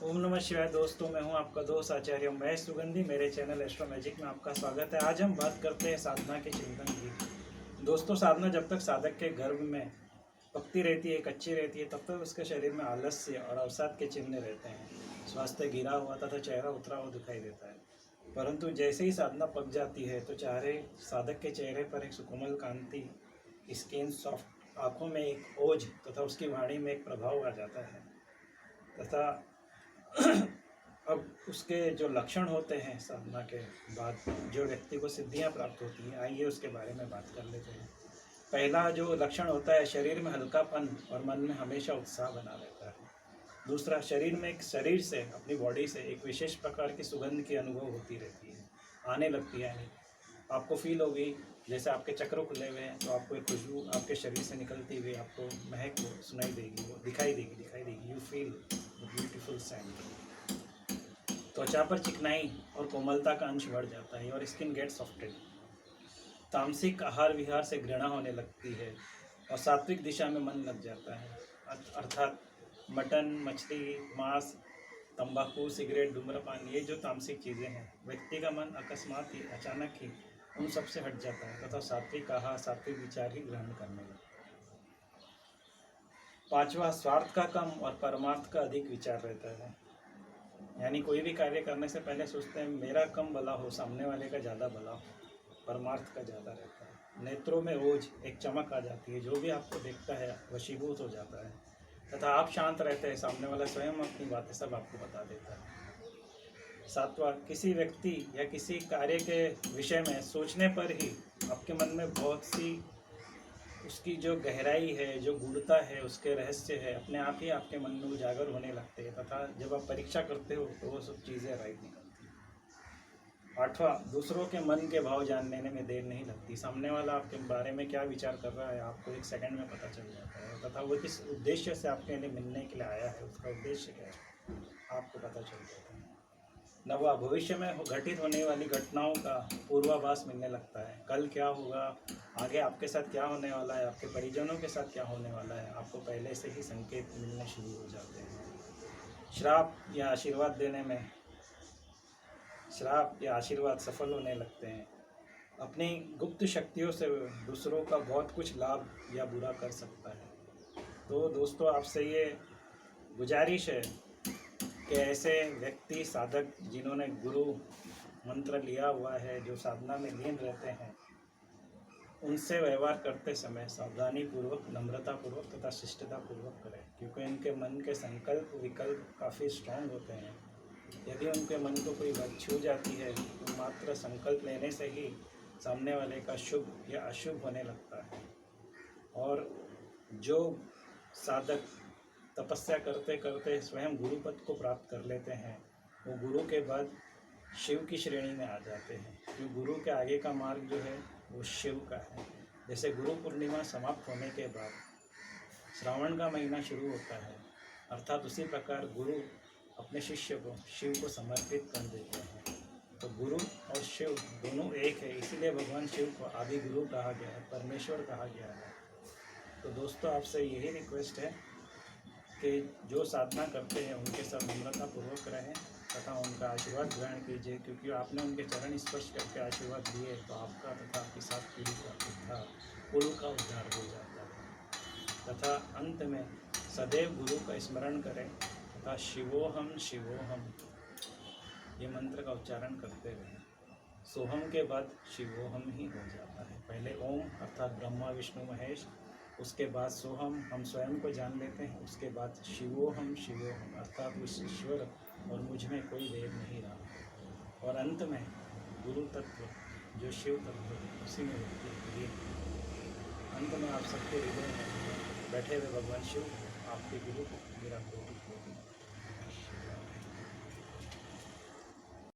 ओम नमः शिवाय। दोस्तों, मैं हूं आपका दोस्त आचार्य महेश सुगंधी। मेरे चैनल एस्ट्रो मैजिक में आपका स्वागत है। आज हम बात करते हैं साधना के चिंतन की। दोस्तों, साधना जब तक साधक के गर्भ में पकती रहती है, कच्ची रहती है, तब तक उसके शरीर में आलस्य और अवसाद के चिन्ह रहते हैं। स्वास्थ्य गिरा हुआ तथा चेहरा उतरा हुआ दिखाई देता है। परंतु जैसे ही साधना पक जाती है तो चाहे साधक के चेहरे पर एक सुकोमल कांति, स्किन सॉफ्ट, आंखों में एक ओज तथा उसकी वाणी में एक प्रभाव आ जाता है। तथा अब उसके जो लक्षण होते हैं साधना के बाद, जो व्यक्ति को सिद्धियां प्राप्त होती हैं, आइए उसके बारे में बात कर लेते हैं। पहला जो लक्षण होता है, शरीर में हल्कापन और मन में हमेशा उत्साह बना रहता है। दूसरा, शरीर से, अपनी बॉडी से एक विशेष प्रकार की सुगंध की अनुभव होती रहती है, आने लगती है। यानी आपको फील होगी जैसे आपके चक्र खुले हुए हैं, तो आपको एक खुशबू आपके शरीर से निकलती हुई आपको महक वो सुनाई देगी, वो दिखाई देगी। You feel beautiful scent. त्वचा पर चिकनाई और कोमलता का अंश बढ़ जाता है और स्किन गेट सॉफ्टेड। तामसिक आहार विहार से घृणा होने लगती है और सात्विक दिशा में मन लग जाता है। अर्थात मटन, मछली, मांस, तंबाकू, सिगरेट, धूम्रपान, ये जो तामसिक चीज़ें हैं, व्यक्ति का मन अकस्मात ही, अचानक ही उन सब से हट जाता है तथा सात्विक आहार, सात्विक विचार ही ग्रहण करने लगता है। पांचवा, स्वार्थ का कम और परमार्थ का अधिक विचार रहता है। यानी कोई भी कार्य करने से पहले सोचते हैं मेरा कम भला हो, सामने वाले का ज़्यादा भला हो। परमार्थ का ज़्यादा रहता है। नेत्रों में ओज, एक चमक आ जाती है, जो भी आपको देखता है वशीभूत हो जाता है तथा आप शांत रहते हैं, सामने वाला स्वयं अपनी बातें सब आपको बता देता है। सातवां, किसी व्यक्ति या किसी कार्य के विषय में सोचने पर ही आपके मन में बहुत सी उसकी जो गहराई है, जो गूढ़ता है, उसके रहस्य है, अपने आप ही आपके मन में उजागर होने लगते हैं तथा जब आप परीक्षा करते हो तो वो सब चीज़ें राइट निकलती हैं। आठवां, दूसरों के मन के भाव जानने में देर नहीं लगती। सामने वाला आपके बारे में क्या विचार कर रहा है आपको एक सेकंड में पता चल जाता है तथा वो किस उद्देश्य से आपके लिए मिलने के लिए आया है, उसका उद्देश्य क्या है, आपको पता चल जाता है। नवा, भविष्य में घटित होने वाली घटनाओं का पूर्वाभास मिलने लगता है। कल क्या होगा, आगे आपके साथ क्या होने वाला है, आपके परिजनों के साथ क्या होने वाला है, आपको पहले से ही संकेत मिलने शुरू हो जाते हैं। श्राप या आशीर्वाद सफल होने लगते हैं। अपनी गुप्त शक्तियों से दूसरों का बहुत कुछ लाभ या बुरा कर सकता है। तो दोस्तों, आपसे ये गुजारिश है कि ऐसे व्यक्ति, साधक जिन्होंने गुरु मंत्र लिया हुआ है, जो साधना में लीन रहते हैं, उनसे व्यवहार करते समय सावधानी पूर्वक, नम्रता पूर्वक तथा शिष्टता पूर्वक करें, क्योंकि उनके मन के संकल्प विकल्प काफ़ी स्ट्रांग होते हैं। यदि उनके मन को कोई बात छू जाती है तो मात्र संकल्प लेने से ही सामने वाले का शुभ या अशुभ होने लगता है। और जो साधक तपस्या करते करते स्वयं गुरु पद को प्राप्त कर लेते हैं, वो गुरु के बाद शिव की श्रेणी में आ जाते हैं, क्योंकि गुरु के आगे का मार्ग जो है वो शिव का है। जैसे गुरु पूर्णिमा समाप्त होने के बाद श्रावण का महीना शुरू होता है, अर्थात उसी प्रकार गुरु अपने शिष्य को शिव को समर्पित कर देते हैं। तो गुरु और शिव दोनों एक है, इसीलिए भगवान शिव को आदि गुरु कहा गया है, परमेश्वर कहा गया है। तो दोस्तों, आपसे यही रिक्वेस्ट है कि जो साधना करते हैं उनके साथ नम्रता पूर्वक रहें तथा उनका आशीर्वाद ग्रहण कीजिए, क्योंकि आपने उनके चरण स्पर्श करके आशीर्वाद दिए तो आपका तथा आपकी साथ पीढ़ी का उद्धार, कुल का उद्धार हो जाता है। तथा अंत में सदैव गुरु का स्मरण करें तथा शिवोहम शिवोहम ये मंत्र का उच्चारण करते रहें। सोहम के बाद शिवोहम ही हो जाता है। पहले ओम अर्थात ब्रह्मा विष्णु महेश, उसके बाद सोहम, हम स्वयं को जान लेते हैं, उसके बाद शिवोहम शिवोहम अर्थात उस ईश्वर और मुझ में कोई भेद नहीं रहा, और अंत में गुरु तत्व जो शिव तत्व है उसी में व्यक्ति है। अंत में आप सबके हृदय में बैठे हुए भगवान शिव आपके गुरु को मेरा कोटि कोटि